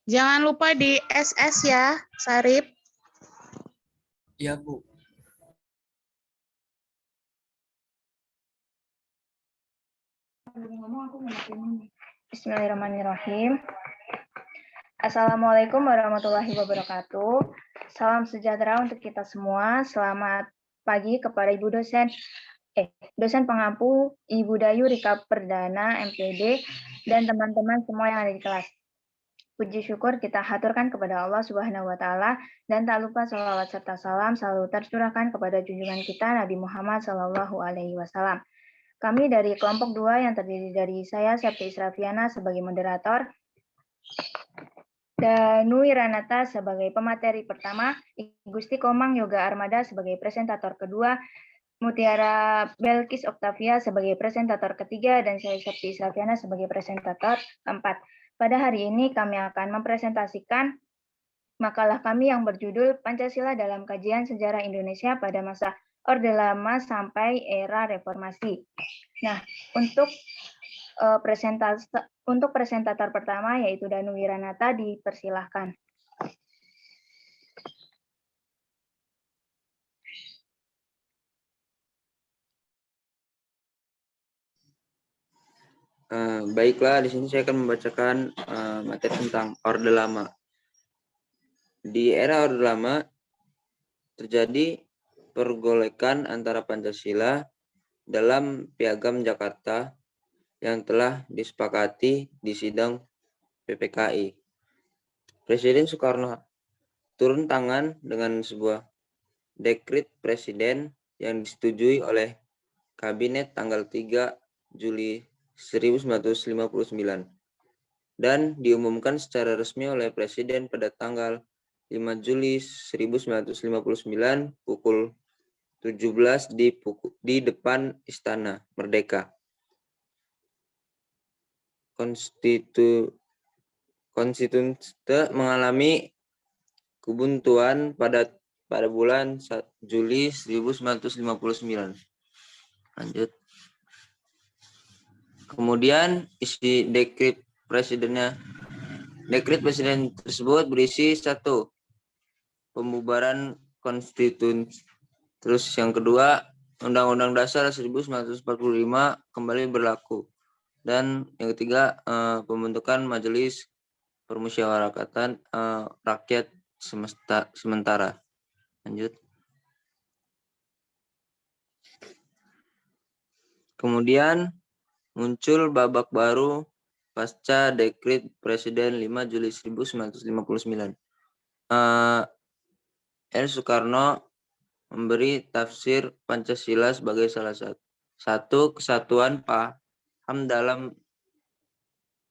Jangan lupa di SS ya, Sarip. Iya, Bu. Bismillahirrahmanirrahim. Assalamualaikum warahmatullahi wabarakatuh. Salam sejahtera untuk kita semua. Selamat pagi kepada Ibu dosen pengampu Ibu Dayu Rika Perdana MPD dan teman-teman semua yang ada di kelas. Puji syukur kita haturkan kepada Allah Subhanahu wa taala dan tak lupa sholawat serta salam selalu tercurahkan kepada junjungan kita Nabi Muhammad Shallallahu alaihi wasallam. Kami dari kelompok 2 yang terdiri dari saya Septi Israfiana sebagai moderator, Danu Wiranata sebagai pemateri pertama, Gusti Komang Yoga Armada sebagai presentator kedua, Mutiara Belkis Octavia sebagai presentator ketiga, dan saya Septi Israfiana sebagai presentator keempat. Pada hari ini kami akan mempresentasikan makalah kami yang berjudul Pancasila dalam Kajian Sejarah Indonesia pada masa Orde Lama sampai Era Reformasi. Nah, untuk presentator pertama yaitu Danu Wiranata, dipersilahkan. Baiklah, di sini saya akan membacakan materi tentang Orde Lama. Di era Orde Lama terjadi pergolekan antara Pancasila dalam Piagam Jakarta yang telah disepakati di sidang PPKI. Presiden Soekarno turun tangan dengan sebuah dekret presiden yang disetujui oleh Kabinet tanggal 3 Juli 1959 dan diumumkan secara resmi oleh Presiden pada tanggal 5 Juli 1959 pukul 17 di depan Istana Merdeka. Konstitusi mengalami kebuntuan pada bulan Juli 1959. Lanjut. Kemudian isi dekret presiden tersebut berisi 1. Pembubaran konstitusi. Terus yang kedua, Undang-Undang Dasar 1945 kembali berlaku. Dan yang ketiga, pembentukan Majelis Permusyawaratan Rakyat sementara. Lanjut. Kemudian muncul babak baru pasca dekret Presiden 5 Juli 1959. R. Soekarno memberi tafsir Pancasila sebagai salah satu kesatuan paham dalam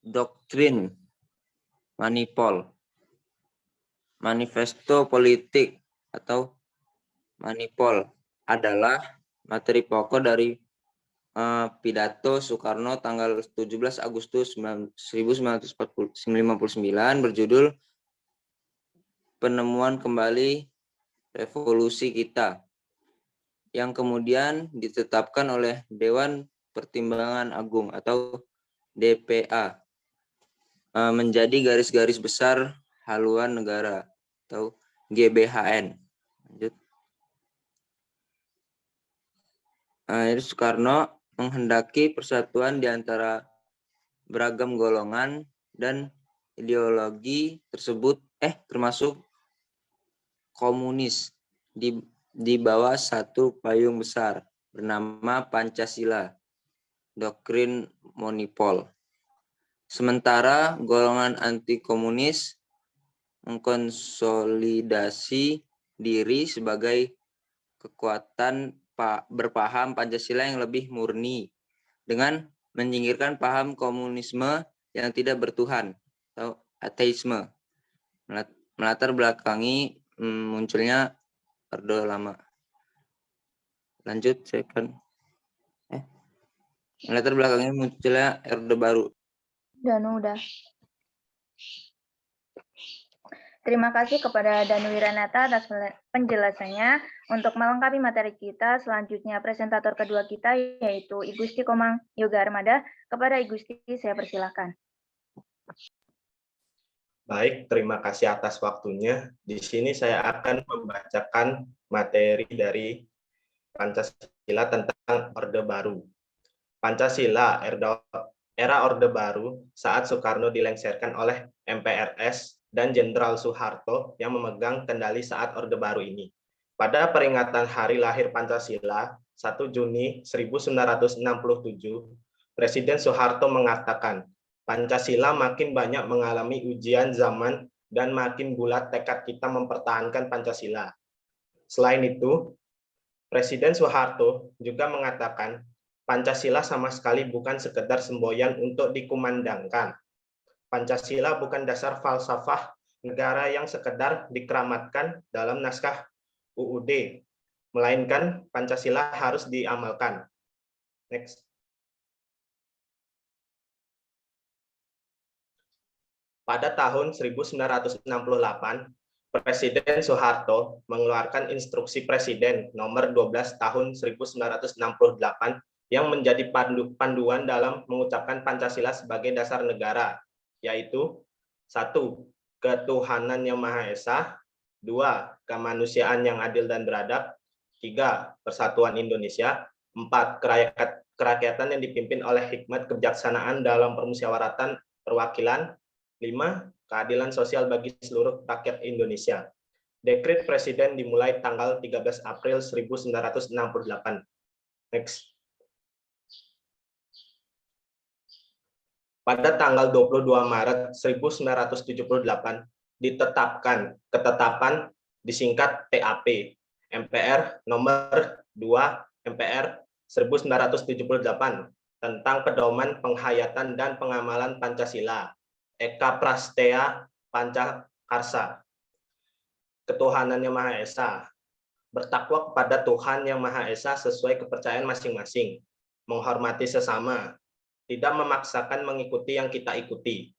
doktrin manifesto politik atau manipol adalah materi pokok dari pidato Soekarno tanggal 17 Agustus 1959 berjudul Penemuan Kembali Revolusi Kita, yang kemudian ditetapkan oleh Dewan Pertimbangan Agung atau DPA menjadi garis-garis besar haluan negara atau GBHN. Lanjut. Soekarno menghendaki persatuan di antara beragam golongan dan ideologi tersebut termasuk komunis di bawah satu payung besar bernama Pancasila, doktrin monopol. Sementara golongan anti komunis mengkonsolidasi diri sebagai kekuatan berpaham Pancasila yang lebih murni dengan menyingkirkan paham komunisme yang tidak bertuhan atau ateisme, melatar belakangi munculnya Orde Lama. Lanjut, saya akan melatar belakangnya munculnya Orde Baru. Danu udah. Terima kasih kepada Danu Wiranata atas penjelasannya. Untuk melengkapi materi kita, selanjutnya presentator kedua kita yaitu I Gusti Komang Yoga Armada. Kepada I Gusti, saya persilakan. Baik, terima kasih atas waktunya. Di sini saya akan membacakan materi dari Pancasila tentang Orde Baru. Pancasila, era Orde Baru, saat Soekarno dilengsarkan oleh MPRS dan Jenderal Soeharto yang memegang kendali saat Orde Baru ini. Pada peringatan hari lahir Pancasila, 1 Juni 1967, Presiden Soeharto mengatakan, Pancasila makin banyak mengalami ujian zaman dan makin bulat tekad kita mempertahankan Pancasila. Selain itu, Presiden Soeharto juga mengatakan Pancasila sama sekali bukan sekedar semboyan untuk dikumandangkan. Pancasila bukan dasar falsafah negara yang sekedar dikeramatkan dalam naskah UUD, melainkan Pancasila harus diamalkan. Next. Pada tahun 1968, Presiden Soeharto mengeluarkan Instruksi Presiden nomor 12 tahun 1968 yang menjadi panduan dalam mengucapkan Pancasila sebagai dasar negara, yaitu 1. Ketuhanan yang Maha Esa, 2. Kemanusiaan yang adil dan beradab, 3. Persatuan Indonesia, 4. Kerakyatan yang dipimpin oleh hikmat kebijaksanaan dalam permusyawaratan perwakilan, 5. Keadilan sosial bagi seluruh rakyat Indonesia. Dekret Presiden dimulai tanggal 13 April 1968. Next. Pada tanggal 22 Maret 1978 ditetapkan ketetapan disingkat TAP MPR nomor 2 MPR 1978 tentang pedoman penghayatan dan pengamalan Pancasila. Eka Prastea Pancakarsa. Ketuhanan yang Maha Esa. Bertakwa kepada Tuhan yang Maha Esa sesuai kepercayaan masing-masing. Menghormati sesama. Tidak memaksakan mengikuti yang kita ikuti.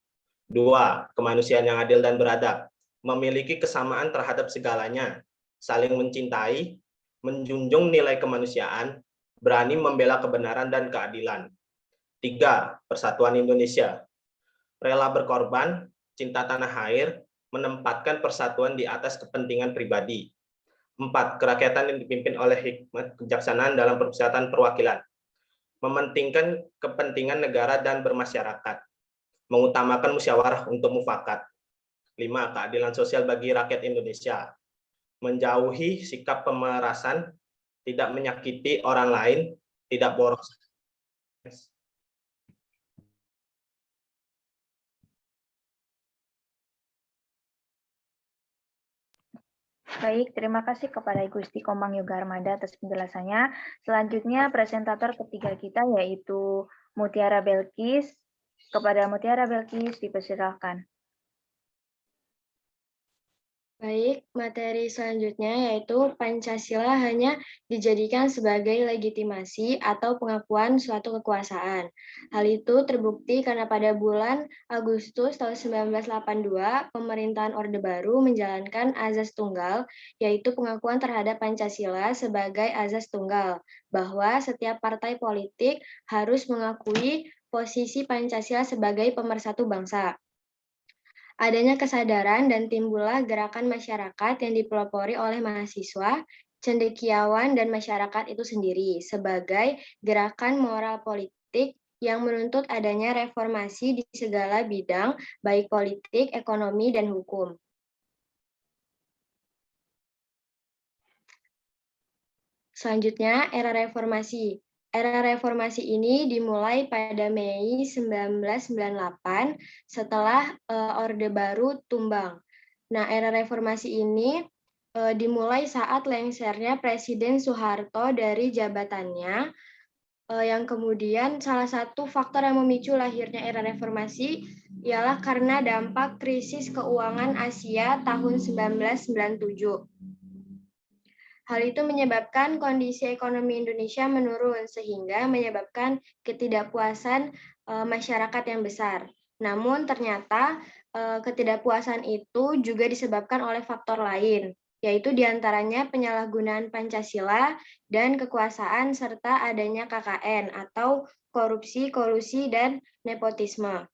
2. Kemanusiaan yang adil dan beradab. Memiliki kesamaan terhadap segalanya. Saling mencintai. Menjunjung nilai kemanusiaan. Berani membela kebenaran dan keadilan. 3. Persatuan Indonesia. Rela berkorban, cinta tanah air, menempatkan persatuan di atas kepentingan pribadi. 4. Kerakyatan yang dipimpin oleh hikmat kebijaksanaan dalam permusyawaratan perwakilan. Mementingkan kepentingan negara dan bermasyarakat. Mengutamakan musyawarah untuk mufakat. 5. Keadilan sosial bagi rakyat Indonesia. Menjauhi sikap pemerasan, tidak menyakiti orang lain, tidak boros. Baik, terima kasih kepada Gusti Komang Yoga Armada atas penjelasannya. Selanjutnya, presentator ketiga kita yaitu Mutiara Belkis. Kepada Mutiara Belkis, dipersilakan. Baik, materi selanjutnya yaitu Pancasila hanya dijadikan sebagai legitimasi atau pengakuan suatu kekuasaan. Hal itu terbukti karena pada bulan Agustus tahun 1982, pemerintahan Orde Baru menjalankan azas tunggal, yaitu pengakuan terhadap Pancasila sebagai azas tunggal, bahwa setiap partai politik harus mengakui posisi Pancasila sebagai pemersatu bangsa. Adanya kesadaran dan timbullah gerakan masyarakat yang dipelopori oleh mahasiswa, cendekiawan, dan masyarakat itu sendiri sebagai gerakan moral politik yang menuntut adanya reformasi di segala bidang, baik politik, ekonomi, dan hukum. Selanjutnya, era reformasi. Era reformasi ini dimulai pada Mei 1998 setelah Orde Baru tumbang. Nah, era reformasi ini dimulai saat lengsernya Presiden Soeharto dari jabatannya, yang kemudian salah satu faktor yang memicu lahirnya era reformasi ialah karena dampak krisis keuangan Asia tahun 1997. Hal itu menyebabkan kondisi ekonomi Indonesia menurun sehingga menyebabkan ketidakpuasan masyarakat yang besar. Namun ternyata ketidakpuasan itu juga disebabkan oleh faktor lain, yaitu diantaranya penyalahgunaan Pancasila dan kekuasaan serta adanya KKN atau korupsi, kolusi, dan nepotisme.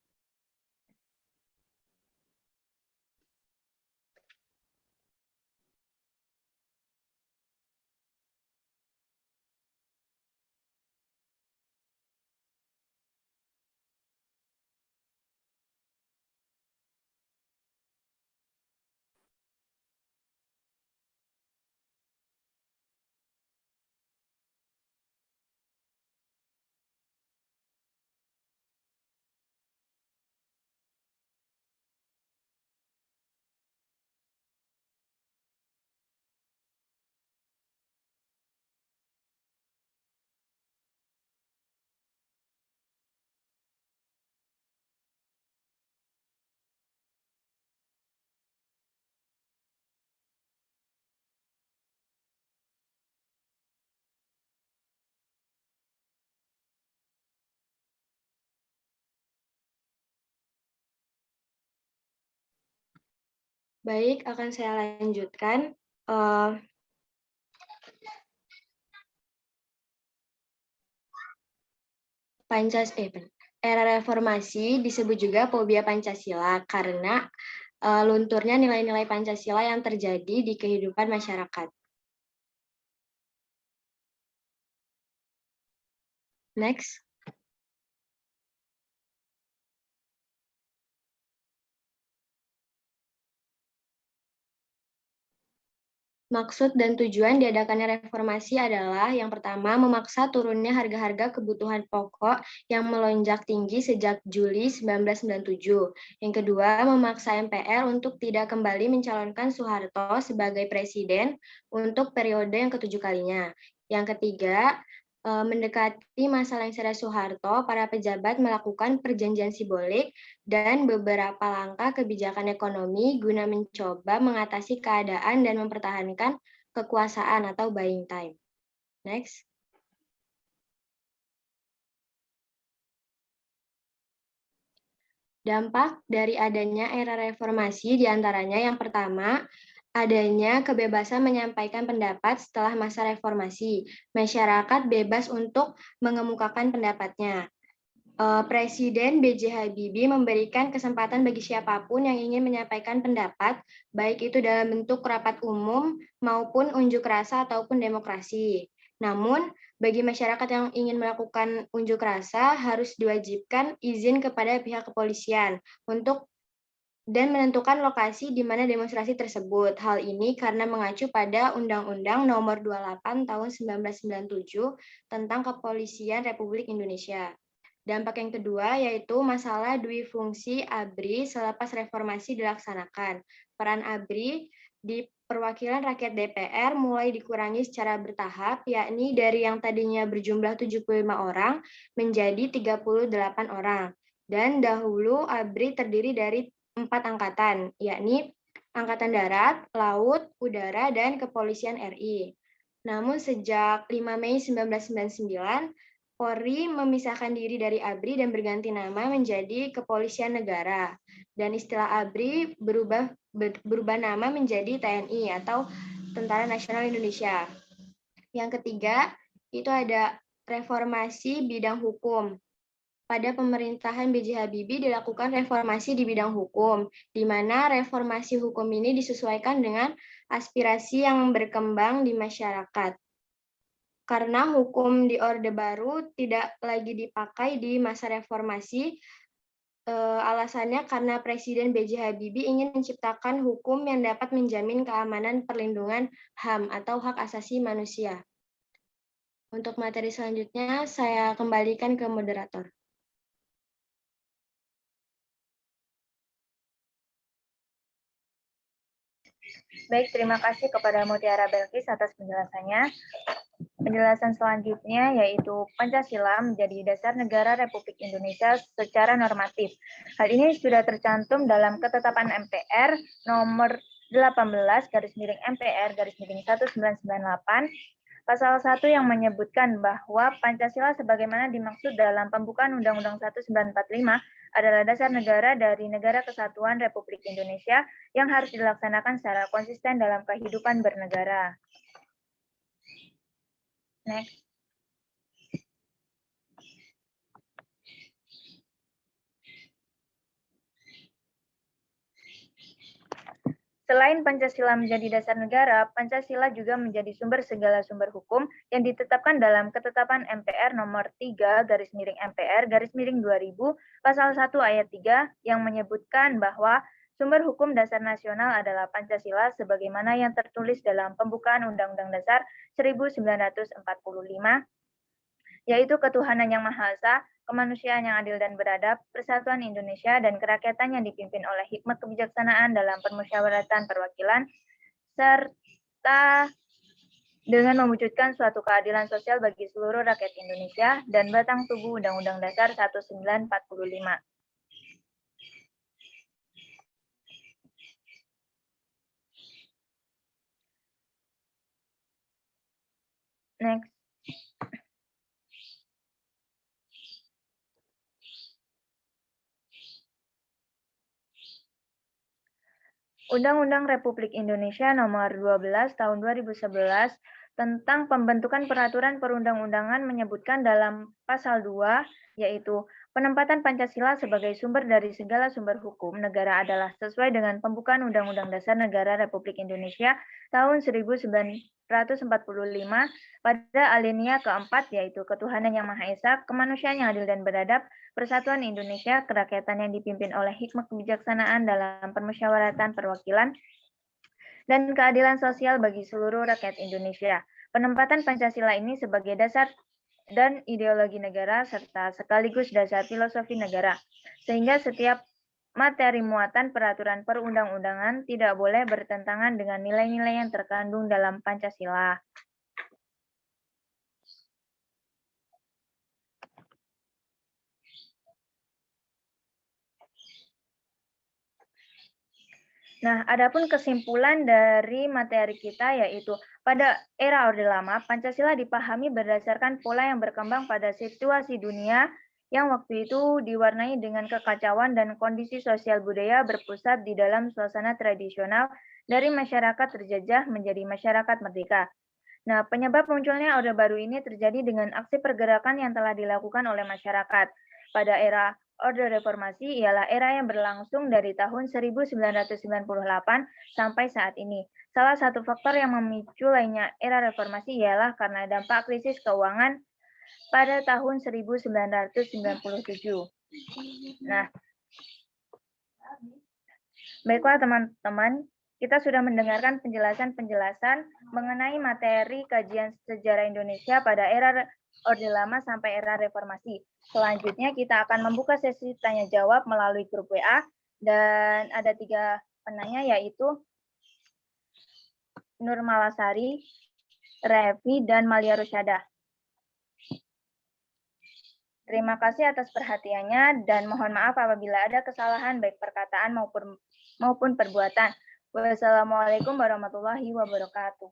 Baik, akan saya lanjutkan. Era reformasi disebut juga fobia Pancasila karena lunturnya nilai-nilai Pancasila yang terjadi di kehidupan masyarakat. Next. Maksud dan tujuan diadakannya reformasi adalah yang pertama memaksa turunnya harga-harga kebutuhan pokok yang melonjak tinggi sejak Juli 1997. Yang kedua, memaksa MPR untuk tidak kembali mencalonkan Soeharto sebagai presiden untuk periode yang ketujuh kalinya. Yang ketiga, mendekati masa lengser Soeharto, para pejabat melakukan perjanjian simbolik dan beberapa langkah kebijakan ekonomi guna mencoba mengatasi keadaan dan mempertahankan kekuasaan atau buying time. Next. Dampak dari adanya era reformasi diantaranya yang pertama, adanya kebebasan menyampaikan pendapat setelah masa reformasi. Masyarakat bebas untuk mengemukakan pendapatnya. Presiden B.J. Habibie memberikan kesempatan bagi siapapun yang ingin menyampaikan pendapat, baik itu dalam bentuk rapat umum maupun unjuk rasa ataupun demokrasi. Namun, bagi masyarakat yang ingin melakukan unjuk rasa harus diwajibkan izin kepada pihak kepolisian untuk dan menentukan lokasi di mana demonstrasi tersebut. Hal ini karena mengacu pada Undang-Undang Nomor 28 Tahun 1997 tentang Kepolisian Republik Indonesia. Dampak yang kedua yaitu masalah duifungsi ABRI selepas reformasi dilaksanakan. Peran ABRI di perwakilan rakyat DPR mulai dikurangi secara bertahap, yakni dari yang tadinya berjumlah 75 orang menjadi 38 orang. Dan dahulu ABRI terdiri dari 4 angkatan, yakni Angkatan Darat, Laut, Udara, dan Kepolisian RI. Namun sejak 5 Mei 1999, Polri memisahkan diri dari ABRI dan berganti nama menjadi Kepolisian Negara. Dan istilah ABRI berubah nama menjadi TNI atau Tentara Nasional Indonesia. Yang ketiga, itu ada reformasi bidang hukum. Pada pemerintahan B.J. Habibie dilakukan reformasi di bidang hukum, di mana reformasi hukum ini disesuaikan dengan aspirasi yang berkembang di masyarakat. Karena hukum di Orde Baru tidak lagi dipakai di masa reformasi, alasannya karena Presiden B.J. Habibie ingin menciptakan hukum yang dapat menjamin keamanan perlindungan HAM atau hak asasi manusia. Untuk materi selanjutnya, saya kembalikan ke moderator. Baik, terima kasih kepada Mutiara Belkis atas penjelasannya. Penjelasan selanjutnya yaitu Pancasila menjadi dasar negara Republik Indonesia secara normatif. Hal ini sudah tercantum dalam ketetapan MPR nomor 18/MPR/1998 Pasal 1 yang menyebutkan bahwa Pancasila sebagaimana dimaksud dalam pembukaan Undang-Undang 1945 adalah dasar negara dari Negara Kesatuan Republik Indonesia yang harus dilaksanakan secara konsisten dalam kehidupan bernegara. Next. Selain Pancasila menjadi dasar negara, Pancasila juga menjadi sumber segala sumber hukum yang ditetapkan dalam Ketetapan MPR nomor 3/MPR/2000 pasal 1 ayat 3 yang menyebutkan bahwa sumber hukum dasar nasional adalah Pancasila sebagaimana yang tertulis dalam pembukaan Undang-Undang Dasar 1945, yaitu ketuhanan yang Maha Esa, kemanusiaan yang adil dan beradab, persatuan Indonesia, dan kerakyatan yang dipimpin oleh hikmat kebijaksanaan dalam permusyawaratan perwakilan, serta dengan mewujudkan suatu keadilan sosial bagi seluruh rakyat Indonesia dan batang tubuh Undang-Undang Dasar 1945. Next. Undang-Undang Republik Indonesia Nomor 12 Tahun 2011 tentang pembentukan peraturan perundang-undangan menyebutkan dalam pasal 2, yaitu penempatan Pancasila sebagai sumber dari segala sumber hukum negara adalah sesuai dengan pembukaan Undang-Undang Dasar Negara Republik Indonesia tahun 1945 pada alinea keempat, yaitu ketuhanan yang Maha Esa, kemanusiaan yang adil dan beradab, persatuan Indonesia, kerakyatan yang dipimpin oleh hikmat kebijaksanaan dalam permusyawaratan perwakilan, dan keadilan sosial bagi seluruh rakyat Indonesia. Penempatan Pancasila ini sebagai dasar dan ideologi negara serta sekaligus dasar filosofi negara, sehingga setiap materi muatan peraturan perundang-undangan tidak boleh bertentangan dengan nilai-nilai yang terkandung dalam Pancasila. Nah, adapun kesimpulan dari materi kita yaitu pada era Orde Lama, Pancasila dipahami berdasarkan pola yang berkembang pada situasi dunia yang waktu itu diwarnai dengan kekacauan dan kondisi sosial budaya berpusat di dalam suasana tradisional dari masyarakat terjajah menjadi masyarakat merdeka. Nah, penyebab munculnya Orde Baru ini terjadi dengan aksi pergerakan yang telah dilakukan oleh masyarakat. Pada era Orde Reformasi ialah era yang berlangsung dari tahun 1998 sampai saat ini. Salah satu faktor yang memicu lainnya era reformasi ialah karena dampak krisis keuangan pada tahun 1997. Nah, baiklah teman-teman, kita sudah mendengarkan penjelasan-penjelasan mengenai materi kajian sejarah Indonesia pada era Orde Lama sampai era Reformasi. Selanjutnya kita akan membuka sesi tanya-jawab melalui grup WA, dan ada 3 penanya yaitu Nur Malasari, Revi, dan Malia Rusyada. Terima kasih atas perhatiannya dan mohon maaf apabila ada kesalahan baik perkataan maupun perbuatan. Wassalamualaikum warahmatullahi wabarakatuh.